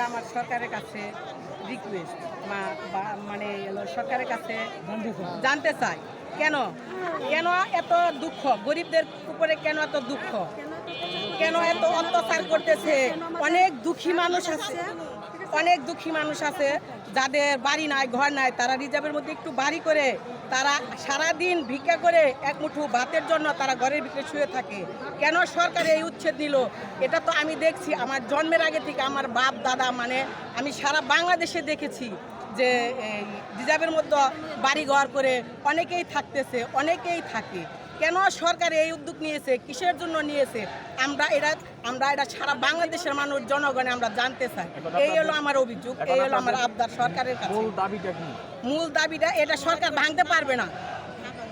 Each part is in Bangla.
এটা আমার সরকারের কাছে রিকোয়েস্ট মানে সরকারের কাছে জানতে চাই কেন কেন এত দুঃখ, গরিবদের উপরে কেন এত দুঃখ, কেন এত অত্যাচার করতেছে। অনেক দুঃখী মানুষ আছে যাদের বাড়ি নাই, ঘর নাই, তারা রিজার্ভের মধ্যে একটু বাড়ি করে তারা সারাদিন ভিক্ষা করে এক মুঠো ভাতের জন্য তারা ঘরের ভিতরে শুয়ে থাকে। কেন সরকার এই উচ্ছেদ নিল? এটা তো আমি দেখছি আমার জন্মের আগে থেকে, আমার বাপ দাদা মানে আমি সারা বাংলাদেশে দেখেছি যে এই রিজার্ভের মধ্যে বাড়ি ঘর করে অনেকেই থাকতেছে, অনেকেই থাকে। কেন সরকার এই উদ্যোগ নিয়েছে, কিসের জন্য নিয়েছে? আমরা এটা সারা বাংলাদেশের মানুষ জনগণে আমরা জানতে চাই। এই হলো আমার অভিযোগ, এই হলো আমার আবদার সরকারের কাছে। মূল দাবিটা এটা সরকার ভাঙতে পারবে না,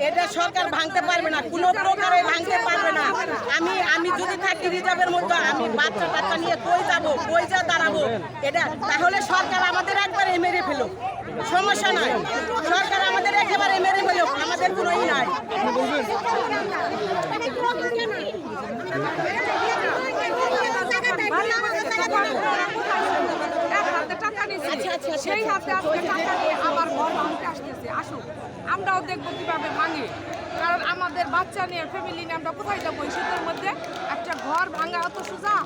এটা সরকার ভাঙতে পারবে না, কোনো প্রকারে ভাঙতে পারবে না। আমি যদি থাকি রিজার্ভের মধ্যে, আমি বাচ্চা নিয়ে কই যা দাঁড়াবো? এটা তাহলে সরকার আমাদের একবারে মেরে ফেলো, সমস্যা নাই। সরকার আমাদের একেবারে মেরে ফেলো, আমাদের কোনোই নাই। সেই হাতে আজকে টাকা নিয়ে আবার ঘর ভাঙতে আসতেছে। আসুক, আমরাও দেখবো কিভাবে ভাঙে। কারণ আমাদের বাচ্চা নিয়ে ফ্যামিলি নিয়ে আমরা কোথায় যাবো? এই শীতের মধ্যে একটা ঘর ভাঙা অত সোজা?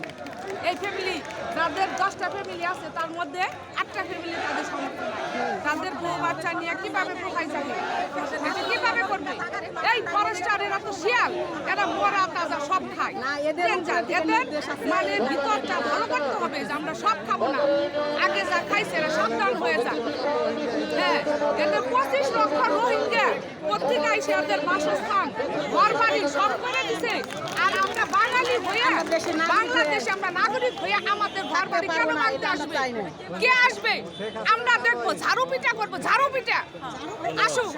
এই ফ্যামিলি যাদের 10টা ফ্যামিলি আছে তার মধ্যে 8টা ফ্যামিলি তাদের সমর্থন নাই। তাদের বউ বাচ্চা নিয়ে কিভাবে কোথায় যাবে? এটা কিভাবে করবে? এই ফরেস্টারেরা তো শিয়াল, এরা মরা তাজা সব খায়। এদের মানে ভিতরটা ভালো করতে হবে যে আমরা সব খাবো না, আগে যা খাইছে এরা সাবধান হয়ে যায়। হ্যাঁ, এদের 25 লক্ষ রোহিঙ্গা পত্রিকা এসে এদের বাসস্থান ঘর বাড়ি সব করে দিছে। আর আমরা বাঙালি হয়ে, বাংলাদেশে আমরা নাগরিক হয়ে আমাদের ঘর বাড়ি কেন ভাঙতে আসবে? কে আসবে? আমরা দেখবো, ঝাড়ু পিঠা করবো, ঝাড়ু পিঠা। আসুক।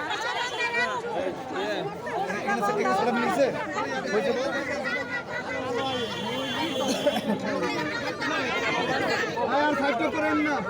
আপনার